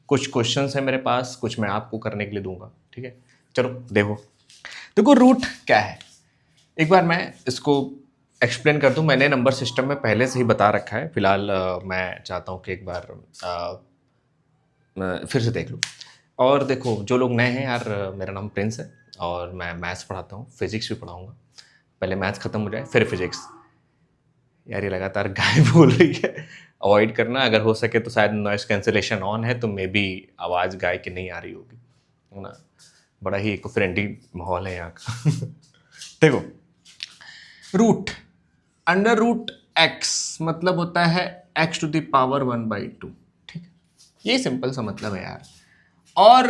कुछ क्वेश्चंस है मेरे पास, कुछ मैं आपको करने के लिए दूंगा, ठीक है। चलो देखो रूट क्या है, एक बार मैं इसको एक्सप्लेन कर दूं। मैंने नंबर सिस्टम में पहले से ही बता रखा है, फिलहाल मैं चाहता हूं कि एक बार फिर से देख लूँ। और देखो जो लोग नए हैं यार, मेरा नाम प्रिंस है और मैं मैथ्स पढ़ाता हूँ, फिजिक्स भी पढ़ाऊँगा। पहले मैथ्स ख़त्म हो जाए फिर फिजिक्स। यार ये लगातार गाय बोल रही है, अवॉइड करना। अगर हो सके तो शायद नॉइस कैंसिलेशन ऑन है, तो मे बी आवाज़ गाय की नहीं आ रही होगी, है ना। बड़ा ही इको फ्रेंडली माहौल है यहाँ का। देखो रूट, अंडर रूट एक्स मतलब होता है एक्स टू द पावर 1/2, ठीक है। ये सिंपल सा मतलब है यार। और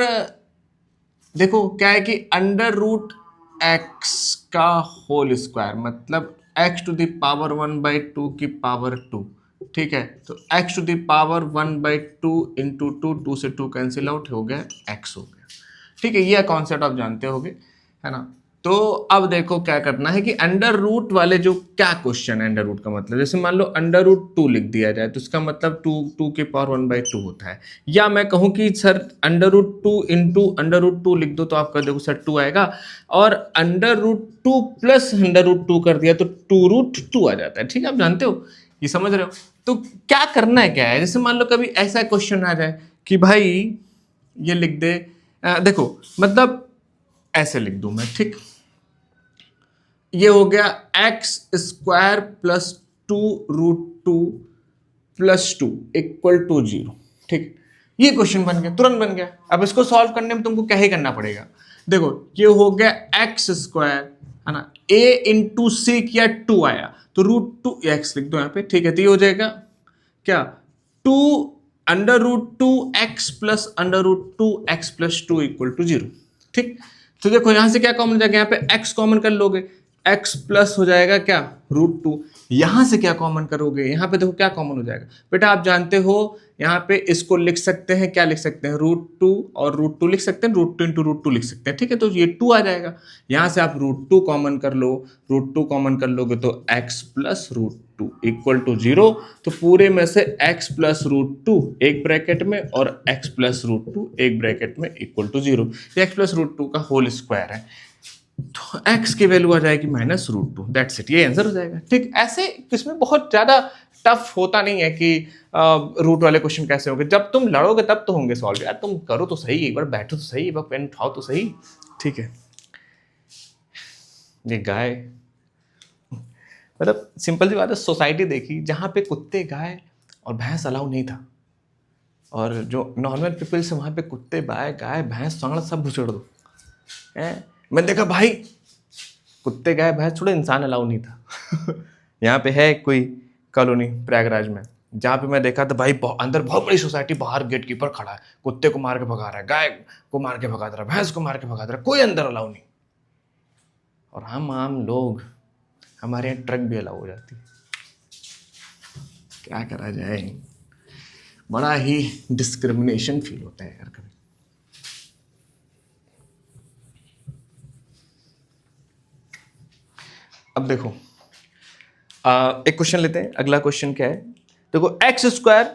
देखो क्या है कि अंडर रूट एक्स का होल स्क्वायर मतलब एक्स टू द पावर 1/2 की पावर 2, ठीक है। तो X to the power 1/2 into 2, 2 से 2 कैंसिल आउट हो गया, एक्स हो गया, ठीक है। ये कॉन्सेप्ट आप जानते होगे, है ना। तो अब देखो क्या करना है कि अंडर रूट वाले जो क्या क्वेश्चन है, अंडर रूट का मतलब जैसे मान लो अंडर रूट 2 लिख दिया जाए तो इसका मतलब 2 के पावर 1/2 होता है। या मैं कहूँ कि sir under root 2 into under root 2 लिख दो तो आपका देखो सर 2 आएगा, और under root 2 plus under root 2 कर दिया तो 2√2 आ जाता है, ठीक है। आप जानते हो, ये समझ रहे हो। तो क्या करना है, क्या है, जैसे मान लो कभी ऐसा क्वेश्चन आ जाए कि भाई ये लिख दे, देखो मतलब ऐसे लिख दूं मैं, ठीक। ये हो गया X square plus 2√2 plus 2 equal to 0, ठीक। ये क्वेश्चन बन गया, तुरंत बन गया। अब इसको सॉल्व करने में तुमको क्या ही करना पड़ेगा, देखो ये हो गया एक्स स्क्वायर, है ना, ए इंटू सी किया 2 आया तो √2 एक्स लिख दो यहाँ पे, ठीक है। तो ये हो जाएगा क्या, 2 under root 2 X plus under root 2 X plus 2 equal to 0, ठीक। तो देखो यहां से क्या कॉमन हो जाएगा, यहाँ पे x कॉमन कर लोगे, x प्लस हो जाएगा क्या √2। यहां से क्या कॉमन करोगे, यहाँ पे देखो क्या कॉमन हो जाएगा बेटा, आप जानते हो यहाँ पे इसको लिख सकते हैं, क्या लिख सकते हैं, √2 और √2 लिख सकते हैं, √2 इंटू √2 लिख सकते हैं, ठीक है। तो ये 2 आ जाएगा, यहां से आप √2 कॉमन कर लो, √2 कॉमन कर लोगे तो x प्लस √2 इक्वल टू 0। तो पूरे में से x प्लस √2 एक ब्रैकेट में और x प्लस √2 एक ब्रैकेट में इक्वल टू 0। x प्लस √2 का होल स्क्वायर है, तो x की वैल्यू आ जाएगी -√2, दैट्स इट, ये आंसर हो जाएगा, ठीक। ऐसे इसमें बहुत ज्यादा टफ होता नहीं है कि रूट वाले क्वेश्चन कैसे होंगे, जब तुम लड़ोगे तब तो होंगे सॉल्व। यार तुम करो तो सही, एक बार बैठो तो सही, एक बार पेन उठाओ तो सही, ठीक है। ये गाय, मतलब सिंपल सी बात है, सोसाइटी देखी जहाँ पे कुत्ते गाय और भैंस अलाउ नहीं था, और जो नॉर्मल पीपल्स है वहाँ पे कुत्ते गाय भैंस सांड सब घुसेड़ दो। मैंने देखा भाई कुत्ते गाय भैंस, थोड़ा इंसान अलाउ नहीं था। यहाँ पे है कोई कॉलोनी प्रयागराज में, जहाँ पे मैं देखा था भाई अंदर बहुत बड़ी सोसाइटी, बाहर गेट कीपर खड़ा है, कुत्ते को मार के भगा रहा है, गाय को मार के भगा रहा है, भैंस को मार के भगा रहा है, कोई अंदर अलाउ नहीं। और हम आम लोग, हमारे यहाँ ट्रक भी अलाउ हो जाती है, क्या करा जाए। बड़ा ही डिस्क्रिमिनेशन फील होता है यार कभी। अब देखो एक क्वेश्चन लेते हैं, अगला क्वेश्चन क्या है, देखो एक्स स्क्वायर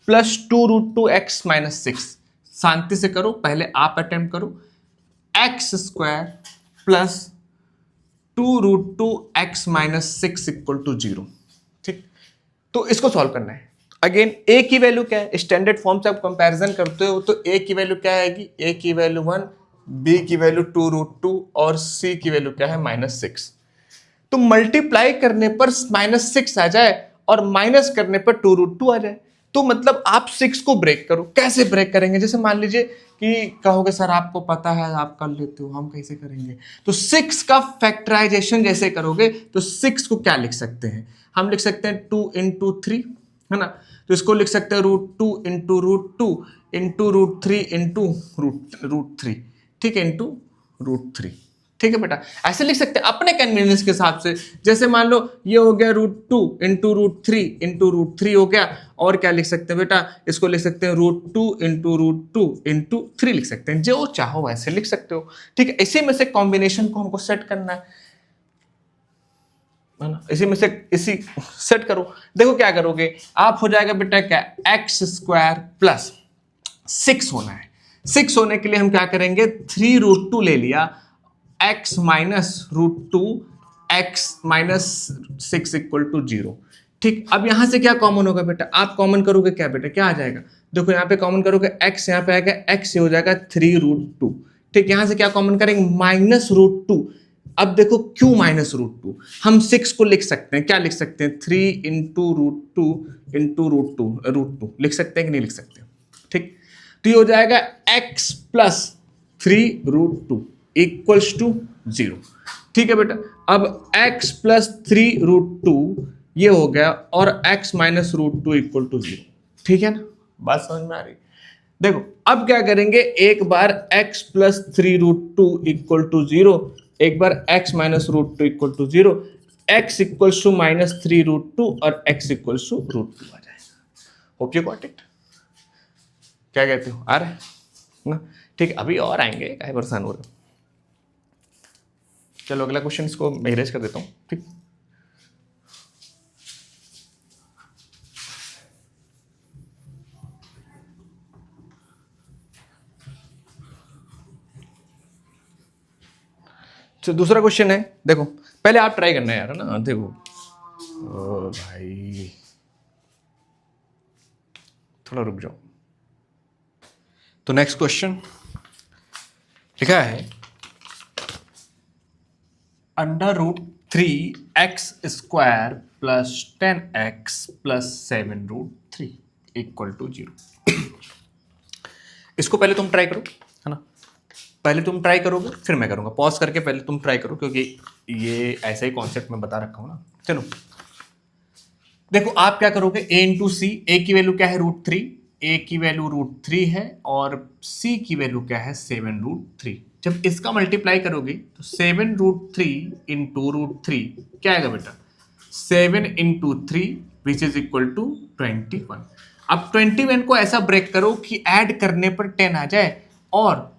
प्लस 2√2 एक्स माइनस 6, शांति से करो, पहले आप अटेम्प्ट करो। एक्स स्क्वायर प्लस 2√2 एक्स माइनस 6 इक्वल टू 0, ठीक। तो इसको सॉल्व करना है। अगेन ए की वैल्यू क्या है, स्टैंडर्ड फॉर्म से आप कंपैरिजन करते हो तो ए की वैल्यू क्या आएगी, ए की वैल्यू 1, बी की वैल्यू 2√2 और सी की वैल्यू क्या है -6। तो मल्टीप्लाई करने पर -6 आ जाए और माइनस करने पर 2√2 आ जाए, तो मतलब आप 6 को ब्रेक करो। कैसे ब्रेक करेंगे, जैसे मान लीजिए कि कहोगे सर आपको पता है आप कर लेते हो, हम कैसे करेंगे, तो 6 का फैक्टराइजेशन जैसे करोगे तो 6 को क्या लिख सकते हैं, हम लिख सकते हैं 2 इंटू 3, है ना। तो इसको लिख सकते हैं √2 इंटू √2 इंटू √3 इंटू √3, ठीक है, इंटू √3, ठीक है बेटा। ऐसे लिख सकते हैं अपने कन्वीनियंस के हिसाब से। जैसे मान लो ये हो गया √2 इंटू √3 इंटू √3 हो गया, और क्या लिख सकते हैं बेटा, इसको लिख सकते हैं √2 इंटू √2 इंटू 3 लिख सकते हैं, जो चाहो वैसे लिख सकते हो, ठीक है। इसी में से कॉम्बिनेशन को हमको सेट करना है ना, इसी में से इसी सेट करो। देखो क्या करोगे आप, हो जाएगा बेटा क्या, एक्स स्क्वायर प्लस 6 होना है। 6 होने के लिए हम क्या करेंगे, 3√2 ले लिया, x minus √2 x minus 6 equal to 0। ठीक, अब यहां से क्या कॉमन होगा बेटा, आप कॉमन करोगे क्या बेटा, क्या आ जाएगा, देखो यहाँ पे कॉमन करोगे x, यहाँ पे आएगा x, ये हो जाएगा 3√2। ठीक, यहां से क्या कॉमन करेंगे, माइनस √2। अब देखो क्यों माइनस √2, हम 6 को लिख सकते हैं, क्या लिख सकते हैं, 3 इंटू √2 लिख सकते हैं कि नहीं लिख सकते। ठीक, तो ये हो जाएगा x प्लस 3√2 इक्वल्स टू 0। ठीक है बेटा, अब x प्लस 3√2 ये हो गया, और x माइनस √2 इक्वल टू 0। ठीक है ना, बात समझ में आ रही। देखो अब क्या करेंगे, एक बार x प्लस 3√2 इक्वल टू 0, एक बार x minus √2 equal to 0, x equals to minus 3√2 और x इक्वल्स टू √2 आ जाएगा। Hope you got it. क्या कहते हो, आ रहा है ना। ठीक, अभी और आएंगे, क्या परेशान हो रहे हो। चलो अगला क्वेश्चन, इसको मैं इरेज कर देता हूं। ठीक, तो दूसरा क्वेश्चन है, देखो पहले आप ट्राई करना है यार, है ना। देखो ओ भाई थोड़ा रुक जाओ। तो नेक्स्ट क्वेश्चन लिखा है, √3x² plus 10x plus 7√3 equal to 0। इसको पहले तुम ट्राई करो, है ना, पहले तुम ट्राई करोगे फिर मैं करूंगा, पॉज करके पहले तुम ट्राई करो, क्योंकि ये ऐसा ही कॉन्सेप्ट मैं बता रखा हूं ना। चलो देखो आप क्या करोगे, a इंटू सी, ए की वैल्यू क्या है √3, a की वैल्यू √3 है, और c की वैल्यू क्या है 7√3। जब इसका मल्टीप्लाई करोगे तो 7√3 इंटू √3 क्या आएगा बेटा, 7 into 3 which is equal to 21। अब 21 को ऐसा ब्रेक करो कि ऐड करने पर 10 आ जाए और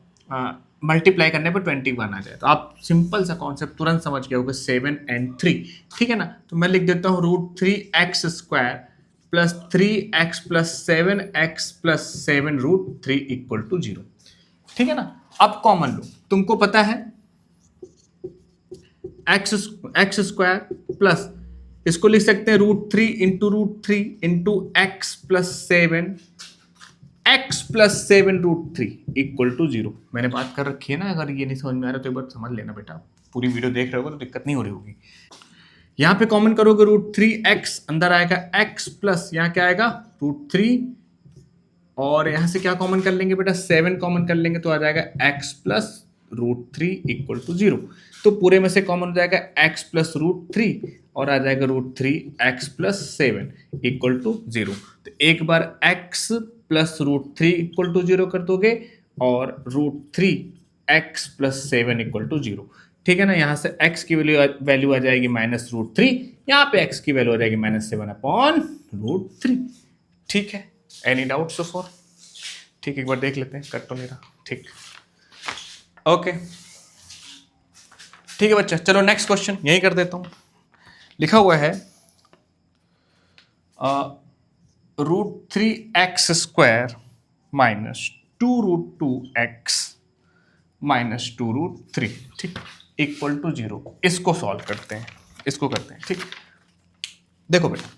मल्टीप्लाई करने पर 21 आ जाए। तो आप सिंपल सा कॉन्सेप्ट तुरंत समझ गए होगे, 7 and 3। ठीक है ना, तो मैं लिख देता हूँ √3x² plus 3x plus 7x plus 7√3 equal to 0। ठीक है ना, अब कॉमन लो, तुमको पता है x² प्लस, इसको लिख सकते हैं √3 into √3 into x plus 7 x plus 7√3 equal to 0। मैंने बात कर रखी है ना, अगर ये नहीं समझ में आ रहा तो एक बार समझ लेना बेटा, पूरी वीडियो देख रहे हो तो दिक्कत नहीं हो रही होगी। यहाँ पे कॉमन करोगे √3x, अंदर आएगा x प्लस यहाँ क्या आएगा √3, और यहाँ से क्या कॉमन कर लेंगे बेटा, 7 कॉमन कर लेंगे तो आ जाएगा x प्लस √3 इक्वल टू 0। तो पूरे में से कॉमन हो जाएगा x प्लस √3 और आ जाएगा √3x प्लस 7 इक्वल टू 0। तो एक बार x प्लस √3 इक्वल टू 0 कर दोगे और √3x प्लस 7 इक्वल टू 0। ठीक है ना, यहाँ से x की वैल्यू आ जाएगी माइनस √3, यहाँ पे x की वैल्यू आ जाएगी -7/√3। ठीक है, एनी डाउट सो फॉर। ठीक, एक बार देख लेते हैं, कट तो नहीं रहा। ठीक, ओके ठीक है बच्चा, चलो नेक्स्ट क्वेश्चन यही कर देता हूं। लिखा हुआ है √3x² माइनस 2√2x माइनस 2√3, ठीक, इक्वल टू 0। इसको सॉल्व करते हैं, इसको करते हैं। ठीक, देखो बेटा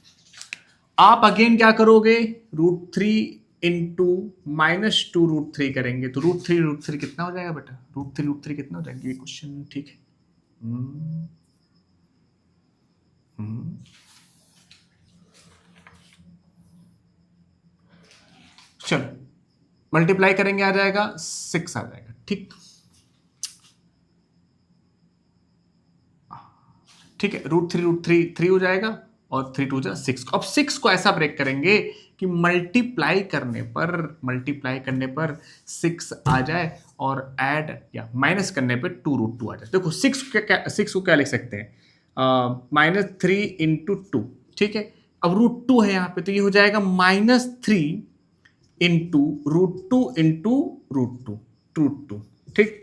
आप अगेन क्या करोगे, √3 इंटू माइनस 2√3 करेंगे तो √3 कितना हो जाएगा बेटा, √3 कितना हो जाएगा, ये क्वेश्चन ठीक है। चलो मल्टीप्लाई करेंगे, आ जाएगा 6 आ जाएगा। ठीक ठीक है, √3 हो जाएगा और 3 2 6। अब 6 को ऐसा ब्रेक करेंगे कि मल्टीप्लाई करने पर 6 आ जाए और ऐड या माइनस करने पे 2√2 आ जाए। देखो 6 को क्या लिख सकते हैं, -3 इंटू 2। ठीक है, अब √2 है यहाँ पे तो ये हो जाएगा -3 इंटू √2 इंटू √2। ठीक,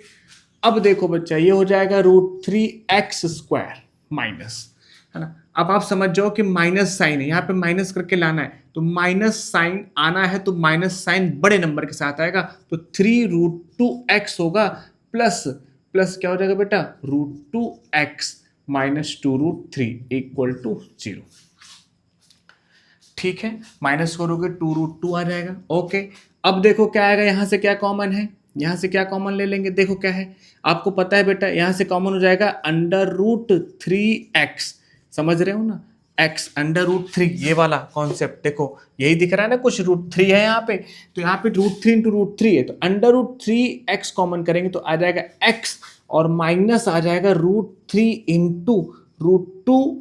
अब देखो बच्चा ये हो जाएगा √3x² माइनस, है ना, अब आप समझ जाओ कि माइनस साइन है, यहाँ पे माइनस करके लाना है, तो माइनस साइन आना है तो माइनस साइन बड़े नंबर के साथ आएगा, तो 3√2x होगा प्लस प्लस क्या हो जाएगा बेटा, √2x माइनस 2√3 इक्वल टू 0। ठीक है, माइनस करोगे 2√2 आ जाएगा। ओके, अब देखो क्या आएगा, यहां से क्या कॉमन है, यहां से क्या कॉमन ले लेंगे, देखो क्या है, आपको पता है बेटा, यहां से कॉमन हो जाएगा √3x, समझ रहे हो ना, x √3, ये वाला कॉन्सेप्ट देखो, यही दिख रहा है ना, कुछ √3 है यहाँ पे, तो यहाँ पे √3 इंटू √3 है, तो √3x कॉमन करेंगे तो आ जाएगा x, और माइनस आ जाएगा √3 इंटू √2।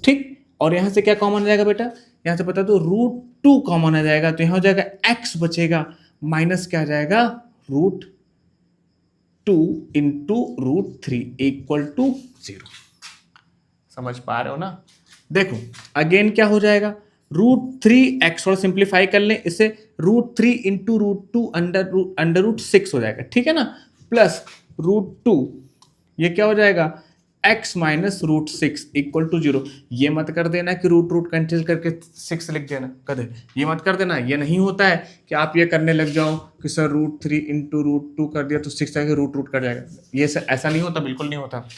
ठीक, और यहां से क्या कॉमन आ जाएगा बेटा, यहां से बता दो √2 कॉमन आ जाएगा, तो यहां हो जाएगा x बचेगा, माइनस क्या आ जाएगा, √2 इंटू √3 इक्वल टू 0। समझ पा रहे हो ना। देखो अगेन क्या हो जाएगा, √3x, और सिंप्लीफाई कर लें इसे, √3 इंटू √2 अंडर रूट 6 हो जाएगा, ठीक है ना, प्लस √2, ये क्या हो जाएगा, x माइनस √6 इक्वल टू 0। ये मत कर देना कि रूट रूट कैंसिल करके 6 लिख देना, कदे ये मत कर देना, ये नहीं होता है कि आप ये करने लग जाओ कि सर √3 इंटू √2 कर दिया तो 6 आएगा, रूट रूट कट जाएगा, ये ऐसा नहीं होता, बिल्कुल नहीं होता।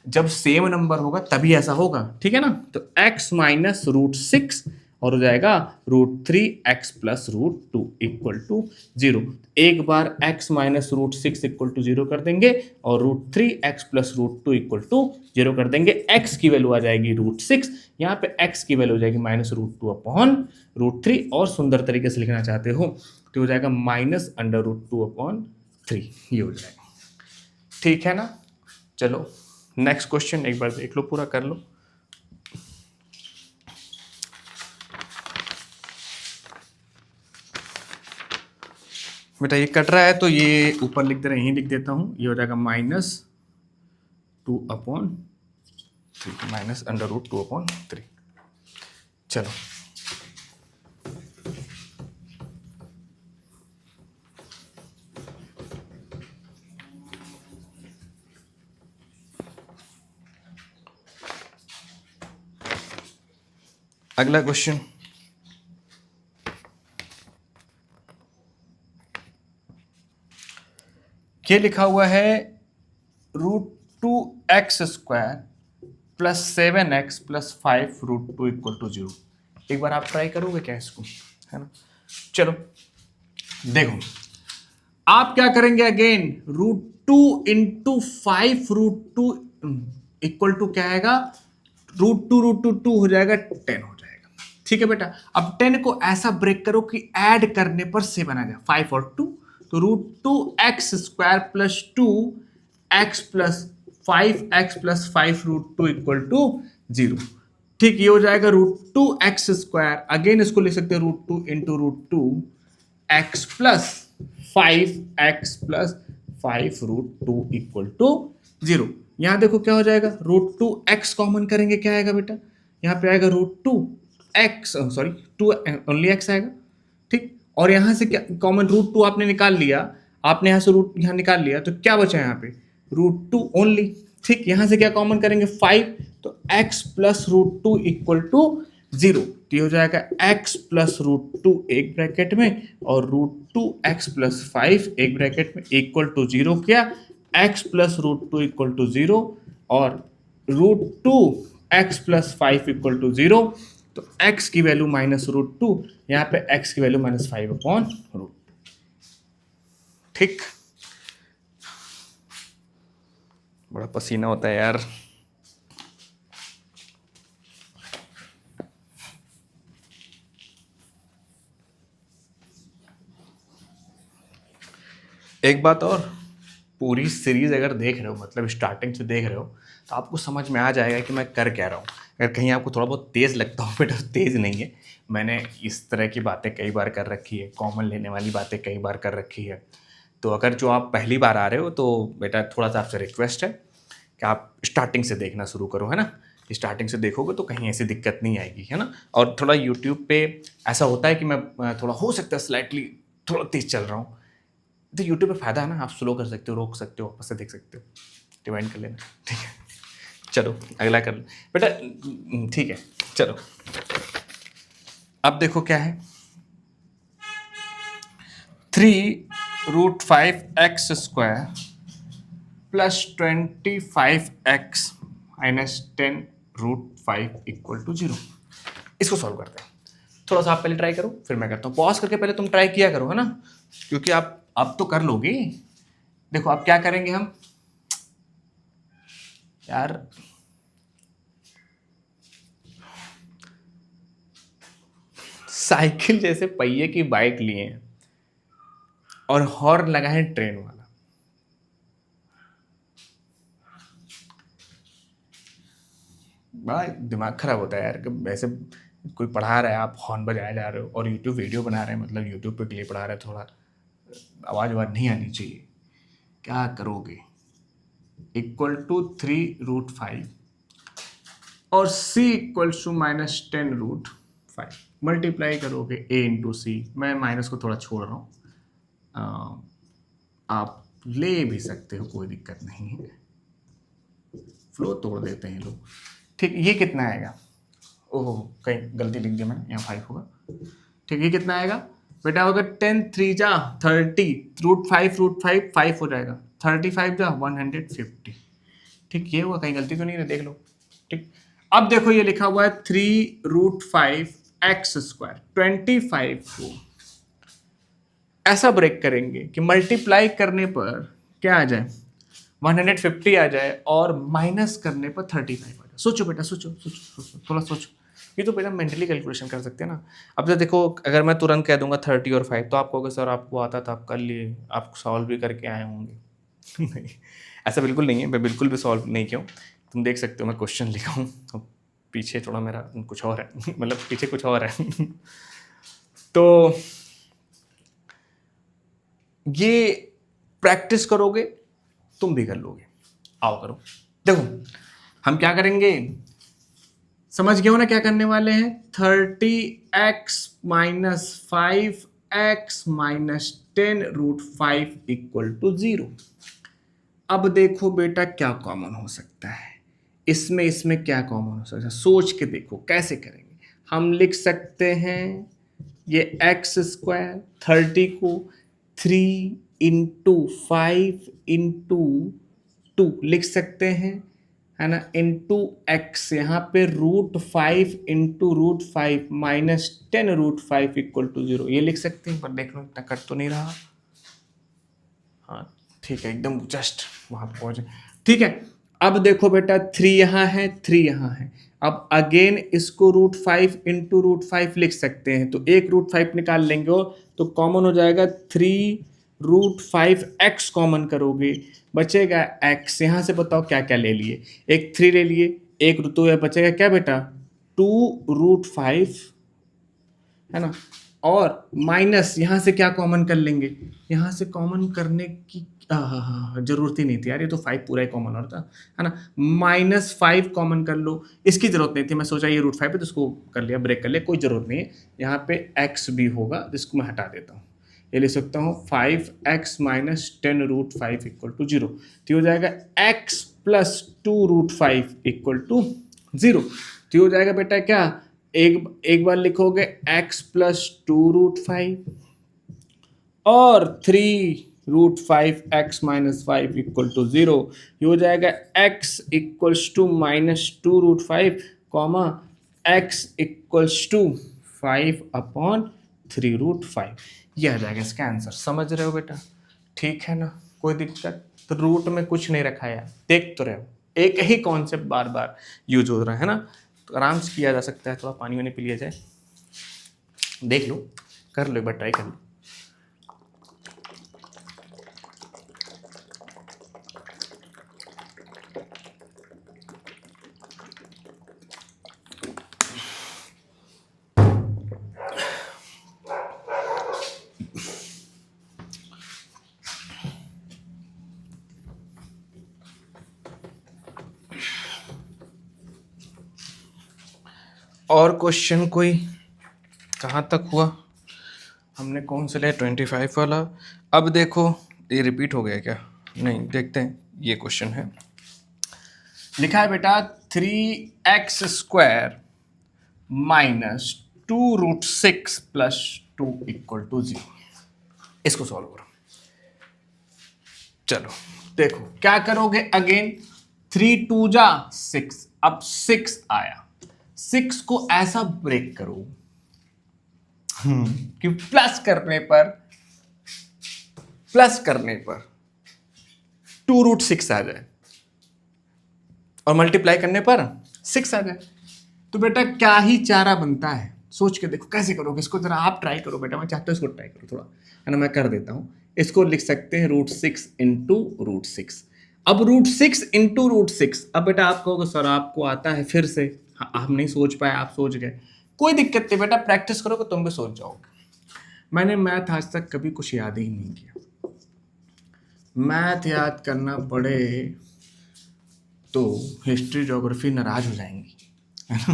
जब सेम नंबर होगा तभी ऐसा होगा, ठीक है ना, तो x माइनस √6 और हो जाएगा √3x प्लस √2 इक्वल टू 0। एक बार x माइनस √6 इक्वल टू 0 कर देंगे और √3x प्लस √2 इक्वल टू 0 कर देंगे, x की वैल्यू आ जाएगी √6, यहाँ पे x की वैल्यू हो जाएगी माइनस √2 अपॉन √3, और सुंदर तरीके से लिखना चाहते हो तो हो जाएगा माइनस √2 अपॉन 3, ये हो जाएगा। ठीक है ना, चलो नेक्स्ट क्वेश्चन एक बार देख लो, पूरा कर लो। बेटा ये कट रहा है तो ये ऊपर लिख दे रहे, यहीं लिख देता हूं, ये हो जाएगा -2 अपॉन 3, माइनस √2 अपॉन 3। चलो अगला क्वेश्चन, ये लिखा हुआ है √2x² plus 7x plus 5 √2 equal to 0। एक बार आप ट्राई करोगे क्या इसको, है ना। चलो देखो, आप क्या करेंगे, अगेन √2 इंटू 5 √2 इक्वल टू क्या आएगा, √2 हो जाएगा 10 हो जाएगा, ठीक है बेटा। अब 10 को ऐसा ब्रेक करो कि ऐड करने पर 7 आ जाए, 5 और 2, तो √2x² plus 2x plus 5x plus 5 √2 equal to 0। ठीक, ये हो जाएगा √2x², अगेन इसको लिख सकते हैं √2 into √2x plus 5x plus 5 √2 equal to 0। यहां देखो क्या हो जाएगा, √2x कॉमन करेंगे, क्या आएगा बेटा, यहां पे आएगा √2x, सॉरी 2 ओनली x आएगा, ठीक, और यहां से क्या कॉमन, √2 आपने निकाल लिया, आपने यहां से रूट यहां निकाल लिया, तो क्या बचा यहां पे, √2 ओनली, ठीक, यहां से क्या कॉमन करेंगे 5, तो x प्लस √2 इक्वल टू 0, तो ये हो जाएगा x प्लस √2 एक ब्रैकेट में और √2x प्लस 5 एक ब्रैकेट में इक्वल टू 0, क्या x प्लस √2 इक्वल टू 0 और √2x प्लस 5 इक्वल टू 0, तो x की वैल्यू -√2, यहाँ पे x की वैल्यू -5 अपॉन √2। ठीक, बड़ा पसीना होता है यार। एक बात और, पूरी सीरीज अगर देख रहे हो, मतलब स्टार्टिंग से देख रहे हो, तो आपको समझ में आ जाएगा कि मैं कर क्या रहा हूँ। अगर कहीं आपको थोड़ा बहुत तेज़ लगता हो, बेटा तेज़ नहीं है, मैंने इस तरह की बातें कई बार कर रखी है, कॉमन लेने वाली बातें कई बार कर रखी है। तो अगर जो आप पहली बार आ रहे हो तो बेटा थोड़ा सा आपसे रिक्वेस्ट है कि आप स्टार्टिंग से देखना शुरू करो, है ना। स्टार्टिंग से देखोगे तो कहीं ऐसी दिक्कत नहीं आएगी, है ना। और थोड़ा यूट्यूब पे ऐसा होता है कि मैं थोड़ा हो सकता है स्लाइटली थोड़ा तेज़ चल रहा हूँ, तो यूट्यूब पे फ़ायदा है ना, आप स्लो कर सकते हो, रोक सकते हो, वापस से देख सकते हो, डिवाइड कर लेना, ठीक है। चलो अगला कर लो बेटा। ठीक है चलो, अब देखो क्या है, 3√5x² plus 25x minus 10√5 equal to 0। इसको सॉल्व करते हैं। थोड़ा सा आप पहले ट्राई करो, फिर मैं करता हूँ। पॉज करके पहले तुम ट्राई किया करो, है ना, क्योंकि आप तो कर लोगे। देखो अब क्या करेंगे हम यार, साइकिल जैसे पहिए की बाइक लिए हैं और हॉर्न लगा है ट्रेन वाला। बड़ा दिमाग खराब होता है यार कि वैसे कोई पढ़ा रहा है, आप हॉर्न बजाए जा रहे हो और यूट्यूब वीडियो बना रहे हैं, मतलब यूट्यूब पे के लिए पढ़ा रहे हैं, थोड़ा आवाज़ नहीं आनी चाहिए। क्या करोगे, इक्वल टू 3√5 और c equals to minus 10√5 multiply करोगे a इंटू सी। मैं माइनस को थोड़ा छोड़ रहा हूँ, आप ले भी सकते हो, कोई दिक्कत नहीं है, फ्लो तोड़ देते हैं लोग। ठीक, ये कितना आएगा, ओह कहीं गलती लिख दिया मैंने, यहाँ 5 होगा। ठीक, ये कितना आएगा बेटा, होगा 10 3 जा 30, √5 5 हो जाएगा, 35 जा 150। ठीक, ये हुआ, कहीं गलती तो नहीं है, देख लो। ठीक, अब देखो ये लिखा हुआ है 3√5x², 25 को ऐसा ब्रेक करेंगे कि मल्टीप्लाई करने पर क्या आ जाए, 150 आ जाए और माइनस करने पर 35 आ जाए। सोचो बेटा, सोचो सोचो सोचो, थोड़ा सोचो। ये तो बेटा मेंटली कैलकुलेशन कर सकते हैं ना। अब तो देखो, अगर मैं तुरंत कह दूंगा 30 और 5 तो आप कहोगे सर आपको आता था, आप कर लिए, आप सॉल्व भी करके आए होंगे। नहीं, ऐसा बिल्कुल नहीं है, मैं बिल्कुल भी सॉल्व नहीं किया हूँ। तुम देख सकते हो मैं क्वेश्चन लिखा हूँ, अब पीछे थोड़ा मेरा कुछ और है, मतलब पीछे कुछ और है। तो ये प्रैक्टिस करोगे तुम भी कर लोगे। आओ करो। देखो हम क्या करेंगे, समझ गए हो ना क्या करने वाले हैं, 30x minus 5x minus 10√5 equal to 0। अब देखो बेटा क्या कॉमन हो सकता है, इसमें क्या कॉमन हो सकता है, सोच के देखो कैसे करेंगे। हम लिख सकते हैं ये x² 30 को 3 इंटू 5 इंटू 2 लिख सकते हैं, है ना, इंटू x, यहाँ पे √5 इंटू √5 माइनस 10√5 इक्वल टू 0 ये लिख सकते हैं। पर देख लो इतना कट तो नहीं रहा, हाँ ठीक है, एकदम जस्ट वहाँ पहुँचे। ठीक है, अब देखो बेटा 3 यहाँ है 3 यहाँ है, अब अगेन इसको √5 इंटू √5 लिख सकते हैं, तो एक √5 निकाल लेंगे हो तो कॉमन हो जाएगा 3√5x कॉमन करोगे, बचेगा x। यहाँ से बताओ क्या क्या ले लिए, एक 3 ले लिए, एक तो यह बचेगा क्या बेटा 2√5, है ना, और माइनस यहाँ से क्या कॉमन कर लेंगे, यहाँ से कॉमन करने की जरूरत ही नहीं थी यार, ये तो 5 पूरा ही कॉमन होता है ना, -5 कॉमन कर लो, इसकी जरूरत नहीं थी, मैं सोचा ये √5 है तो इसको कर लिया, ब्रेक कर लिया, कोई जरूरत नहीं है। यहाँ पे x भी होगा जिसको मैं हटा देता हूँ, ये ले सकता हूँ 5x माइनस 10√5 इक्वल टू 0, तो हो जाएगा x प्लस 2√5 इक्वल टू 0। तो हो जाएगा बेटा क्या, एक बार लिखोगे x प्लस 2√5 और 3√5x माइनस 5 इक्वल टू 0, ये हो जाएगा x equals to minus 2√5 comma x equals to 5/3√5, यह आ जाएगा इसका आंसर। समझ रहे हो बेटा, ठीक है ना, कोई दिक्कत, तो रूट में कुछ नहीं रखा है, देख तो रहे हो, एक ही कॉन्सेप्ट बार बार यूज हो रहा है ना, तो आराम से किया जा सकता है। थोड़ा पानी वानी पी लिया जाए, देख लो, कर लो, एक बार ट्राई कर लो। और क्वेश्चन कोई, कहाँ तक हुआ, हमने कौन से लिया 25 वाला। अब देखो ये रिपीट हो गया क्या, नहीं, देखते हैं, ये क्वेश्चन है लिखा है बेटा 3x² minus 2√6 plus 2 equal to 0। इसको सॉल्व करो। चलो देखो क्या करोगे, अगेन 3 2 जा 6, अब 6 आया, 6 को ऐसा ब्रेक करो कि प्लस करने पर 2√6 आ जाए और मल्टीप्लाई करने पर 6 आ जाए। तो बेटा क्या ही चारा बनता है, सोच के देखो कैसे करोगे इसको, जरा आप ट्राई करो बेटा, मैं चाहता हूँ इसको ट्राई करो थोड़ा, है ना। मैं कर देता हूँ, इसको लिख सकते हैं √6 इंटू √6। अब √6 इंटू √6, अब बेटा आप कहोगे सर आपको आता है फिर से, हम नहीं सोच पाए, आप सोच गए, कोई दिक्कत नहीं बेटा, प्रैक्टिस करोगे तुम भी सोच जाओगे। मैंने मैथ आज तक कभी कुछ याद ही नहीं किया, मैथ याद करना पड़े तो हिस्ट्री ज्योग्राफी नाराज हो जाएंगी, है ना।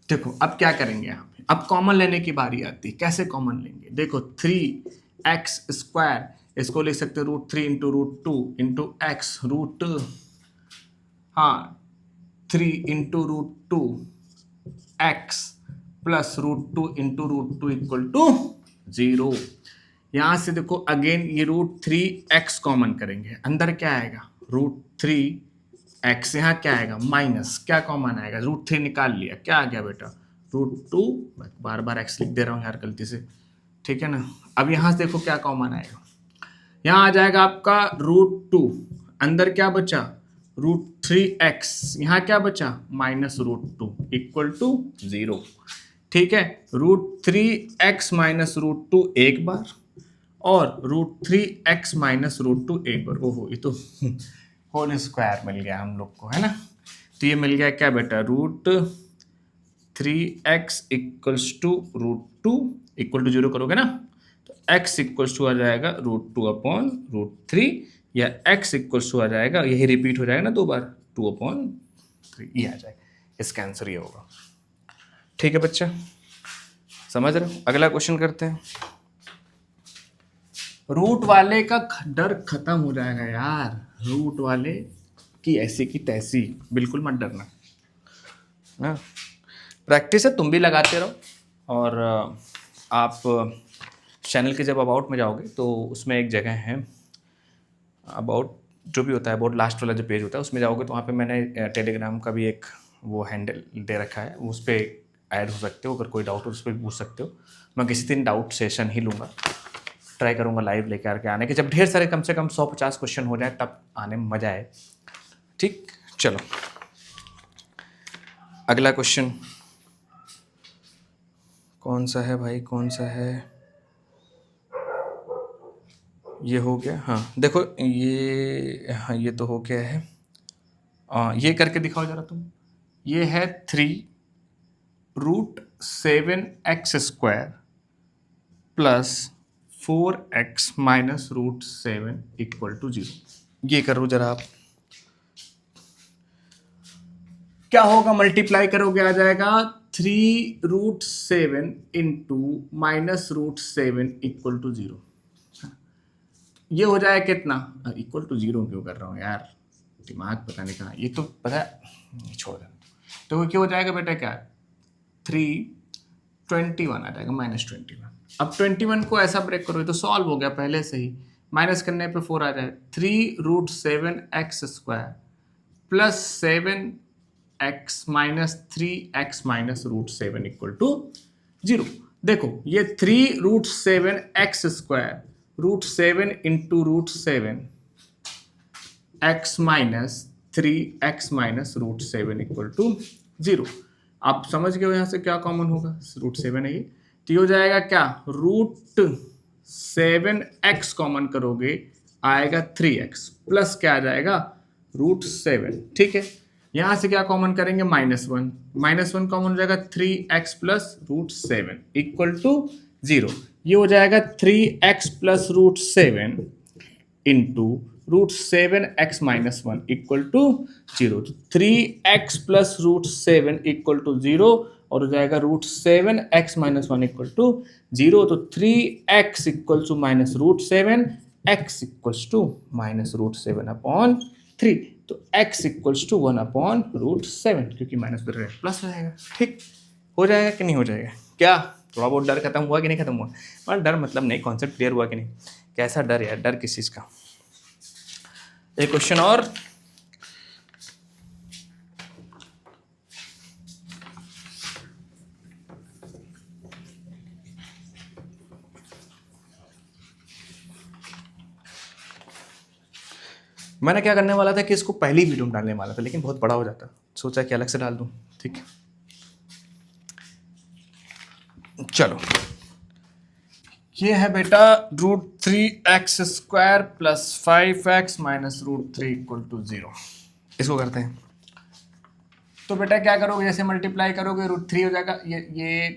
देखो अब क्या करेंगे यहाँ पे, अब कॉमन लेने की बारी आती है। कैसे कॉमन लेंगे, देखो 3x², इसको लिख सकते हैं √3 into √2 into X, root 3 into √2 X plus √2 into √2 equal to 0। यहां से देखो अगेन ये √3x कॉमन करेंगे, अंदर क्या आएगा √3x, यहाँ क्या आएगा माइनस, क्या कॉमन आएगा √3 निकाल लिया, क्या आ गया बेटा √2, बार बार x लिख दे रहा हूँ यार गलती से, ठीक है ना। अब यहाँ से देखो क्या कॉमन आएगा, यहाँ आ जाएगा आपका √2, अंदर क्या बचा √3x, यहाँ क्या बचा माइनस √2 इक्वल टू 0। ठीक है, √3x माइनस √2 एक बार और √3x माइनस √2 एक बार। ओहो, ये तो होल स्क्वायर मिल गया हम लोग को, है ना। तो ये मिल गया क्या बेटा √3x equals to √2 equal to 0 करोगे ना, तो x इक्वल्स टू आ जाएगा √2/√3, या x इक्वल्स टू आ जाएगा, यही रिपीट हो जाएगा ना 2 बार, 2/3 ये आ जाएगा, इसका आंसर ये होगा। ठीक है बच्चा, समझ रहे हो। अगला क्वेश्चन करते हैं। रूट वाले का डर खत्म हो जाएगा यार, रूट वाले की ऐसी की तैसी, बिल्कुल मत डरना ना, प्रैक्टिस है, तुम भी लगाते रहो। और आप चैनल के जब अबाउट में जाओगे तो उसमें एक जगह है अबाउट, जो भी होता है अबाउट लास्ट वाला जो पेज होता है उसमें जाओगे तो वहाँ पे मैंने टेलीग्राम का भी एक वो हैंडल दे रखा है, उस पर ऐड हो सकते हो, अगर कोई डाउट हो उस पर पूछ सकते हो। मैं किसी दिन डाउट सेशन ही लूँगा, ट्राई करूँगा लाइव लेके आके आने के, जब ढेर सारे कम से कम 150 क्वेश्चन हो जाए तब आने में मज़ा आए। ठीक, चलो अगला क्वेश्चन कौन सा है भाई, कौन सा है, ये हो गया। हाँ देखो ये, हाँ ये तो हो गया है, ये करके दिखाओ जरा तुम। ये है 3√7x² plus 4x minus √7 equal to 0। ये करो जरा आप, क्या होगा, मल्टीप्लाई करोगे आ जाएगा 3√7 इंटू माइनस √7 इक्वल टू 0। ये हो जाए कितना, इक्वल टू 0 क्यों कर रहा हूँ यार, दिमाग पता नहीं कहाँ, ये तो पता है, छोड़ देना। तो क्या हो जाएगा बेटा, क्या 321 आ जाएगा -21। अब 21 को ऐसा ब्रेक करो, तो सॉल्व हो गया पहले से ही, माइनस करने पे 4 आ जाए, 3√7x² plus 7x minus 3x minus √7 equal to 0। देखो ये 3√7x² √7 into √7 x minus 3x minus √7 equal to 0। आप समझ गए हो यहाँ से क्या कॉमन होगा, √7 है ये, तो ये हो जाएगा क्या √7x कॉमन करोगे आएगा 3x प्लस क्या आ जाएगा √7। ठीक है, यहाँ से क्या कॉमन करेंगे -1, -1 कॉमन हो जाएगा 3x प्लस √7 इक्वल टू 0। ये हो जाएगा 3x plus √7 into √7x minus 1 equal to 0। तो 3x प्लस √7 इक्वल टू 0 और हो जाएगा √7x माइनस 1 इक्वल टू 0। तो 3x equal to minus √7, x equals to minus √7/3। तो x इक्वल्स टू 1/√7, क्योंकि माइनस पर प्लस हो जाएगा। ठीक हो जाएगा कि नहीं हो जाएगा? क्या थोड़ा बहुत डर खत्म हुआ कि नहीं खत्म हुआ? और डर मतलब नहीं, कॉन्सेप्ट क्लियर हुआ कि नहीं? कैसा डर यार, डर किस चीज़ का? एक क्वेश्चन और। मैंने क्या करने वाला था कि इसको पहली वीडियो में डालने वाला था, लेकिन बहुत बड़ा हो जाता, सोचा कि अलग से डाल दूं। ठीक है, चलो ये है बेटा √3x² plus 5x minus √3 equal to 0। इसको करते हैं। तो बेटा क्या करोगे, जैसे मल्टीप्लाई करोगे √3 हो जाएगा, ये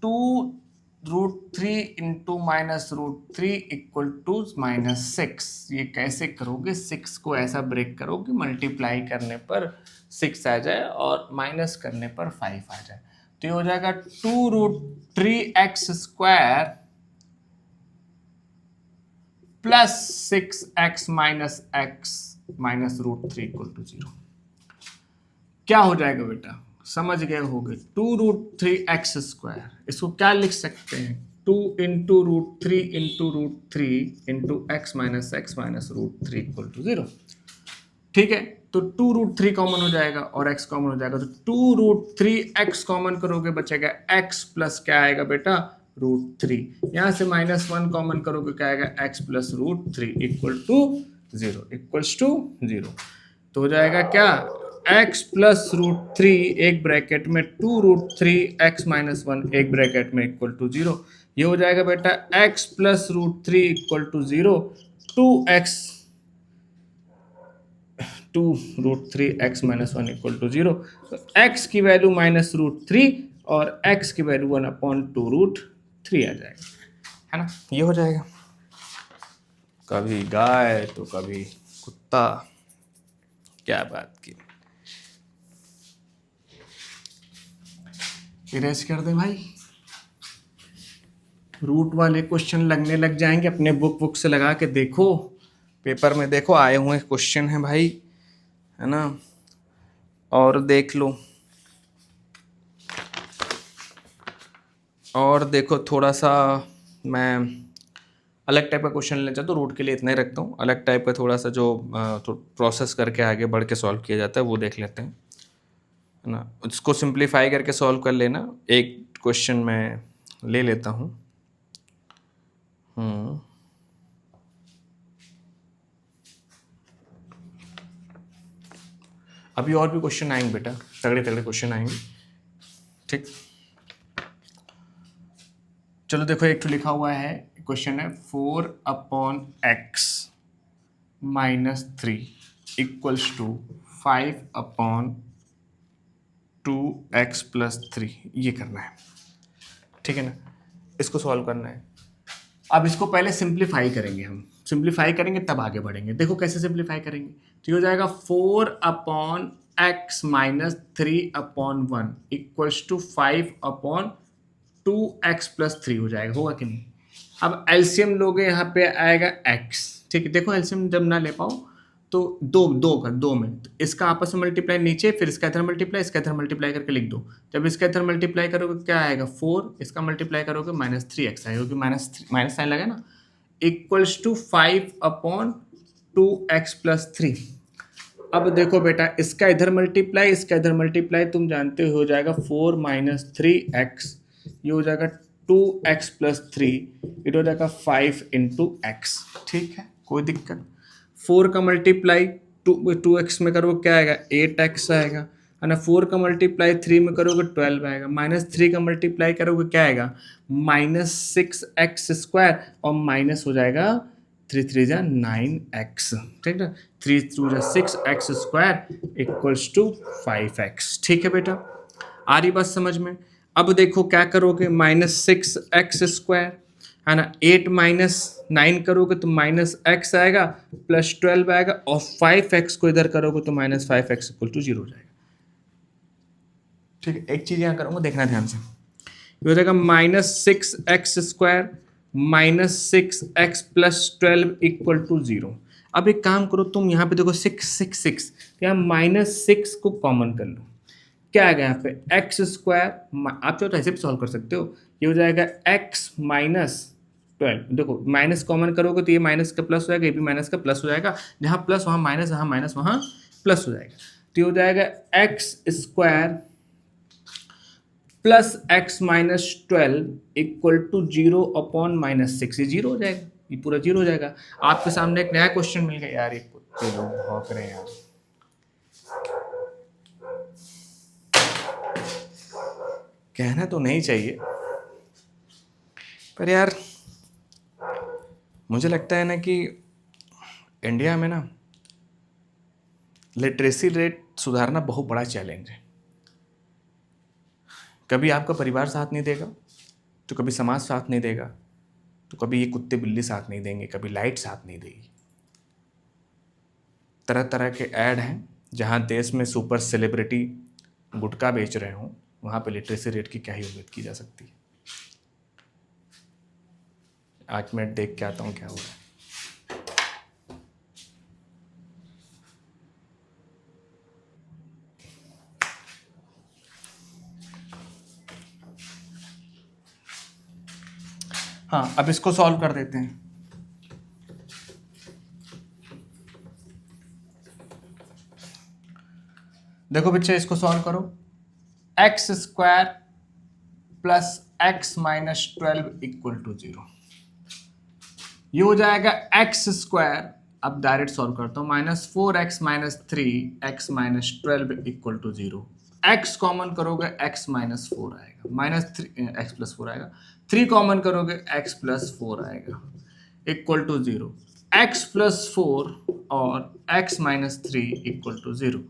2√3 इंटू माइनस √3 इक्वल टू -6। ये कैसे करोगे, 6 को ऐसा ब्रेक करोगे मल्टीप्लाई करने पर 6 आ जाए और माइनस करने पर 5 आ जाए। तो ये हो जाएगा 2√3x² plus 6x minus x minus √3 equal to 0। क्या हो जाएगा बेटा, समझ गए होगे? 2√3x², इसको क्या लिख सकते हैं, 2 into √3 into √3 into x minus √3 equal to 0। ठीक है, तो 2√3 कॉमन हो जाएगा और x कॉमन हो जाएगा, तो 2√3x कॉमन करोगे बचेगा x प्लस क्या आएगा बेटा, √3। यहां से -1 कॉमन करोगे क्या आएगा, x plus √3 equal to 0, equals to 0। तो हो जाएगा क्या, x प्लस √3 एक ब्रैकेट में 2√3x माइनस 1 एक ब्रैकेट में इक्वल टू 0। ये हो जाएगा बेटा x plus √3 equal to 0, 2√3x minus 1 equal to 0। तो x की वैल्यू -√3 और x की वैल्यू 1/2√3 आ जाएगा, है ना? ये हो जाएगा। कभी गाय तो कभी कुत्ता, क्या बात की। इरेज कर दे भाई, रूट वाले क्वेश्चन लगने लग जाएंगे, अपने बुक से लगा के देखो, पेपर में देखो आए हुए क्वेश्चन हैं भाई, है ना? और देख लो, और देखो थोड़ा सा मैं अलग टाइप का क्वेश्चन लेना चाहता हूँ, रूट के लिए इतना ही रखता हूँ। अलग टाइप का थोड़ा सा जो प्रोसेस करके आगे बढ़ के सॉल्व किया जाता है वो देख लेते हैं, है ना? उसको सिंप्लीफाई करके सॉल्व कर लेना। एक क्वेश्चन मैं ले लेता हूँ। अभी और भी क्वेश्चन आएंगे बेटा, तगड़े तगड़े क्वेश्चन आएंगे। ठीक, चलो देखो, एक तो लिखा हुआ है, क्वेश्चन है 4/x minus 3 equals to 5/2x plus 3। ये करना है, ठीक है ना? इसको सॉल्व करना है। अब इसको पहले सिंप्लीफाई करेंगे, हम सिंप्लीफाई करेंगे तब आगे बढ़ेंगे। देखो कैसे सिंप्लीफाई करेंगे, तो ये हो जाएगा 4/x minus 3/1 equals to 5/2x plus 3 हो जाएगा, होगा कि नहीं? अब एलसीएम लोगे, यहाँ पे आएगा x। ठीक है, देखो एलसीएम जब ना ले पाओ तो दो में तो इसका आपस में मल्टीप्लाई नीचे, फिर इसका इधर मल्टीप्लाई, इसका इधर मल्टीप्लाई करके लिख दो। जब इसका इधर मल्टीप्लाई करोगे क्या आएगा, 4, इसका मल्टीप्लाई करोगे -3x आएगा, क्योंकि माइनस साइन लगा ना, इक्वल्स टू 5/2x प्लस 3। अब देखो बेटा, इसका इधर मल्टीप्लाई, इसका इधर मल्टीप्लाई, तुम जानते हो जाएगा 4 - 3x, ये हो जाएगा 2x प्लस 3, ये हो जाएगा 5 × x। ठीक है, कोई दिक्कत? 4 का मल्टीप्लाई 2x में करोगे क्या आएगा, 8x आएगा, है ना? 4 का मल्टीप्लाई 3 में करोगे 12 आएगा, -3 का मल्टीप्लाई करोगे क्या आएगा, -6x² और माइनस हो जाएगा 3 3 जा 9x। ठीक है, 3 2 जा 6x² इक्वल्स टू 5x। ठीक है बेटा, आ रही बात समझ में? अब देखो क्या करोगे, -6x², है ना, 8 - 9 करोगे तो -x आएगा, प्लस 12 आएगा, और 5x को इधर करोगे तो -5x इक्वल टू 0 हो जाएगा। ठीक है, एक चीज यहाँ करूँगा, देखना ध्यान से। ये हो जाएगा -6x² -6x plus 12 equal to 0। अब एक काम करो, तुम यहाँ पे देखो 6 6 6, तो यहाँ -6 को कॉमन कर लो, क्या आएगा यहाँ पे एक्स स्क्वायर, आप चाहो तो ऐसे भी सॉल्व कर सकते हो, ये हो जाएगा x माइनस 12, देखो माइनस कॉमन करोगे तो ये माइनस का प्लस हो जाएगा, ये भी माइनस का प्लस हो जाएगा, जहाँ प्लस वहाँ माइनस, जहाँ माइनस वहाँ प्लस हो जाएगा, तो ये हो जाएगा X square plus X minus 12 equal to 0 upon -6, ये जीरो हो जाएगा, ये पूरा जीरो हो जाएगा। आपके सामने एक नया क्वेश्चन मिल गया, यार ये कुत्ते लोग भौंक रहे हैं यार, कहना तो नहीं चाहिए पर यार मुझे लगता है ना कि इंडिया में ना लिटरेसी रेट सुधारना बहुत बड़ा चैलेंज है। कभी आपका परिवार साथ नहीं देगा, तो कभी समाज साथ नहीं देगा, तो कभी ये कुत्ते बिल्ली साथ नहीं देंगे, कभी लाइट साथ नहीं देगी। तरह तरह के ऐड हैं, जहाँ देश में सुपर सेलिब्रिटी गुटखा बेच रहे हों, वहाँ पे लिटरेसी रेट की क्या ही उम्मीद की जा सकती है। 8 मिनट देख के आता हूँ क्या हो रहा है। हाँ, अब इसको सॉल्व कर देते हैं। देखो बच्चे, इसको सॉल्व करो, X square plus X minus 12 equal to 0, ये हो जाएगा एक्स स्क्वायर, अब डायरेक्ट सॉल्व करता हूँ, -4x minus 3x minus 12 equal to 0, x common करोगे x माइनस 4 आएगा, -3 x प्लस 4 आएगा, 3 कॉमन करोगे x प्लस 4 आएगा, इक्वल टू 0, x प्लस 4 और x माइनस 3 इक्वल टू 0,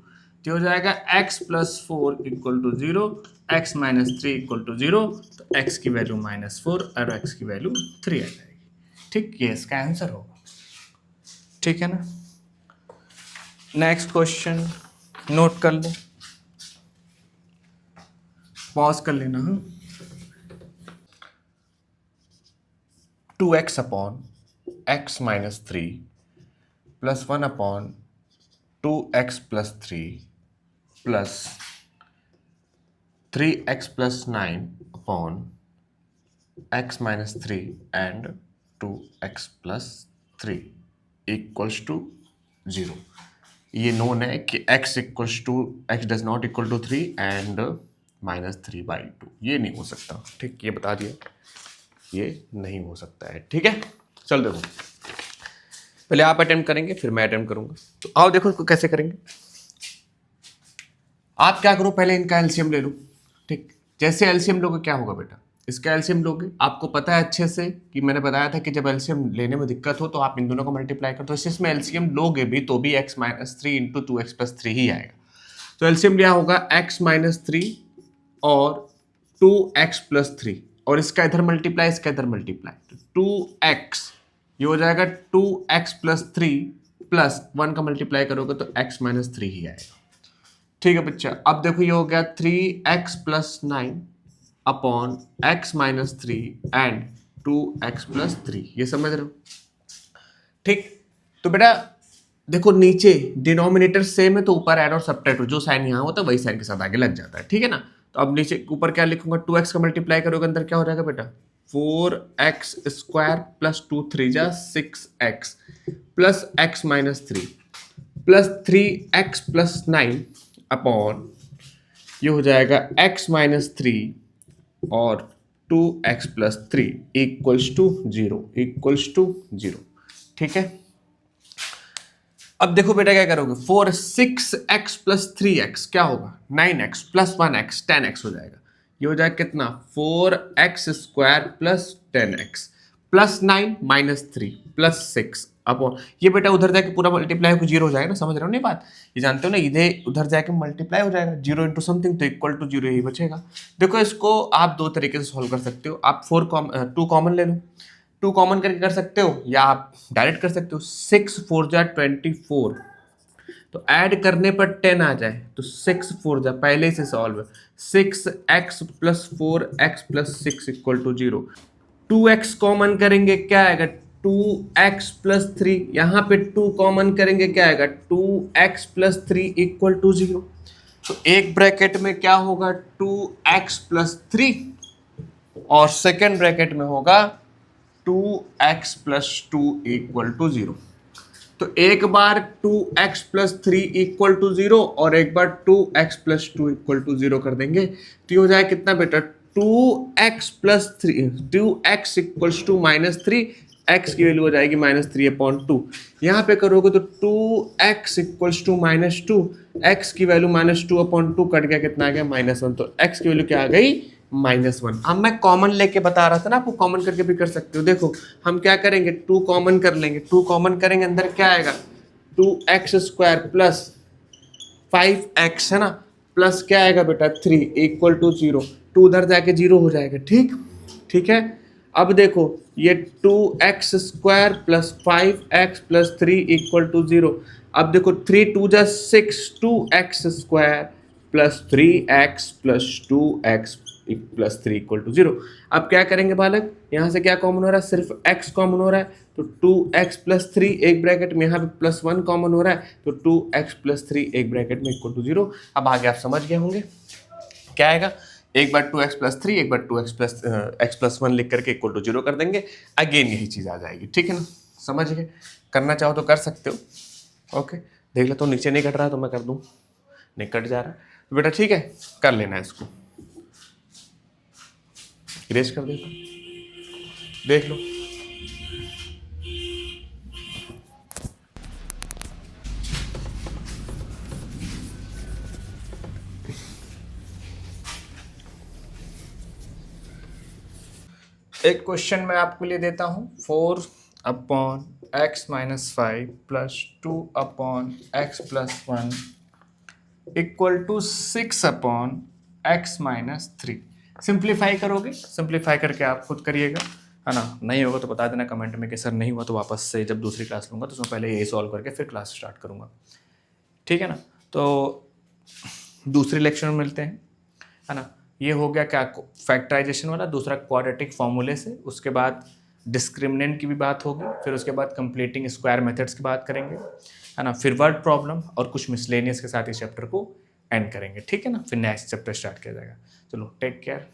तो हो जाएगा x plus 4 equal to 0, x minus 3 equal to 0, तो x की वैल्यू -4 और x की वैल्यू 3 आ जाएगी। ठीक, ये इसका आंसर होगा, ठीक है ना। नेक्स्ट क्वेश्चन नोट कर लो, पॉज कर लेना। हाँ, 2x upon x minus 3 plus 1 upon 2x plus 3 plus 3x plus 9 upon x minus 3 and 2x plus 3 equals to 0। ये नोन है कि x equals to x does not equal to 3 and -3/2, ये नहीं हो सकता। ठीक, ये बता दिया, ये नहीं हो सकता है। ठीक है, चल देखो, पहले आप अटेम्प्ट करेंगे फिर मैं अटेम्प्ट करूंगा। तो आओ देखो इसको कैसे करेंगे। आप क्या करो, पहले इनका एलसीएम ले लो। ठीक, जैसे एलसीएम लोगे क्या होगा बेटा, इसका एलसीएम लोगे, आपको पता है अच्छे से कि मैंने बताया था कि जब एलसीएम लेने में दिक्कत हो तो आप इन दोनों को मल्टीप्लाई करो, तो इसमें एलसीएम लोगे भी तो भी x minus 3 into 2x plus 3 ही आएगा। तो एलसीएम लिया होगा x माइनस 3 और 2x प्लस 3, और इसका इधर मल्टीप्लाई, इसका इधर मल्टीप्लाई, तो 2x, ये हो जाएगा 2x प्लस 3 प्लस 1 का मल्टीप्लाई करोगे तो x माइनस 3 ही आएगा। ठीक है बच्चा, अब देखो ये हो गया 3x plus 9 upon x minus 3 and 2x plus 3, ये समझ रहे हो। ठीक, तो बेटा देखो नीचे डिनोमिनेटर सेम है तो ऊपर ऐड और सब्ट्रैक्ट, जो साइन यहाँ होता है वही साइन के साथ आगे लग जाता है। ठीक है ना, तो अब नीचे ऊपर क्या लिखूंगा, 2x का मल्टीप्लाई करोगे अंदर क्या हो जाएगा बेटा, 4x स्क्वायर प्लस 2 3 जा 6x plus x minus 3 plus 3x plus 9 upon, ये हो जाएगा x माइनस 3 और 2x plus 3 equals to 0, equals to 0। ठीक है, अब देखो बेटा क्या करोगे, 6x प्लस 3x क्या होगा, 9x प्लस 1x 10x हो जाएगा। ये हो जाएगा कितना, 4x square plus 10x plus 9 minus 3 plus 6 upon, ये बेटा उधर जाके पूरा मल्टीप्लाई हो 0 हो जाएगा ना, समझ रहे हो नहीं बात, ये जानते हो ना, इधर उधर जाके मल्टीप्लाई हो जाएगा 0 इंटू समथिंग तो इक्वल टू 0 ही बचेगा। देखो इसको आप दो तरीके से सॉल्व कर सकते हो, आप 2 कॉमन ले लो, 2 कॉमन करके कर सकते हो या आप डायरेक्ट कर सकते हो, 6 4 जा 24, तो ऐड करने पर 10 आ जाए तो 6 4 जा, पहले से solve, 6x plus 4x plus 6 equal to 0, 2x common करेंगे क्या आएगा, 2x प्लस 3, यहाँ पे 2 कॉमन करेंगे क्या आएगा 2x प्लस 3 इक्वल टू 0। तो एक ब्रैकेट में क्या होगा 2x प्लस 3 और सेकेंड ब्रैकेट में होगा 2x प्लस 2 इक्वल टू 0। तो एक बार 2x प्लस 3 इक्वल टू 0 और एक बार 2x प्लस 2 इक्वल टू 0 कर देंगे तो ये हो जाएगा कितना बेटा 2x plus 3, 2x equals to minus 3, x की वैल्यू हो जाएगी -3/2। यहाँ पे करोगे तो 2x इक्वल्स टू -2, x की वैल्यू -2/2 कट गया, कितना आ गया -1। तो x की वैल्यू क्या आ गई -1। अब मैं कॉमन लेके बता रहा था ना, आपको कॉमन करके भी कर सकते हो। देखो हम क्या करेंगे 2 कॉमन कर लेंगे, 2 कॉमन करेंगे अंदर क्या आएगा 2x² प्लस 5x है ना, प्लस क्या आएगा बेटा 3 इक्वल टू 0। 2 उधर जाके 0 हो जाएगा। ठीक है। अब देखो ये 2x² plus 5x plus 3 equal to 0। अब देखो 3 2 जा 6, 2x² plus 3x plus 2x plus 3 equal to 0। अब क्या करेंगे बालक, यहाँ से क्या कॉमन हो रहा है, सिर्फ x कॉमन हो रहा है, तो 2x प्लस 3 एक ब्रैकेट में, यहाँ पे +1 कॉमन हो रहा है, तो 2x प्लस 3 एक ब्रैकेट में इक्वल टू 0। अब आगे आप समझ गए होंगे क्या आएगा, एक बार 2x प्लस 3, एक बार 2x प्लस 1 लिख करके इक्वल टू 0 कर देंगे। अगेन यही चीज़ आ जाएगी। ठीक है ना, समझ गए। करना चाहो तो कर सकते हो। ओके, देख लेता हूँ नीचे नहीं कट रहा तो मैं कर दूँ, नहीं कट जा रहा है तो बेटा ठीक है कर लेना है, इसको इरेज कर देता हूँ, देख लो। एक क्वेश्चन मैं आपके लिए देता हूँ, 4/x - 5 plus 2/x plus 1 equal to 6/x - 3। Simplify करोगे, सिंप्लीफाई करके आप खुद करिएगा, है ना। नहीं होगा तो बता देना कमेंट में कि सर नहीं हुआ, तो वापस से जब दूसरी क्लास लूँगा तो उसमें पहले यही सॉल्व करके फिर क्लास स्टार्ट करूँगा। ठीक है ना, तो दूसरी लेक्चर में मिलते हैं, है ना। ये हो गया क्या फैक्टराइजेशन वाला, दूसरा क्वाड्रेटिक फॉर्मूले से, उसके बाद डिस्क्रिमिनेंट की भी बात होगी, फिर उसके बाद कंप्लीटिंग स्क्वायर मेथड्स की बात करेंगे, है ना। फिर वर्ड प्रॉब्लम और कुछ मिसलेनियस के साथ इस चैप्टर को एंड करेंगे। ठीक है ना, फिर नेक्स्ट चैप्टर स्टार्ट किया जाएगा। चलो टेक केयर।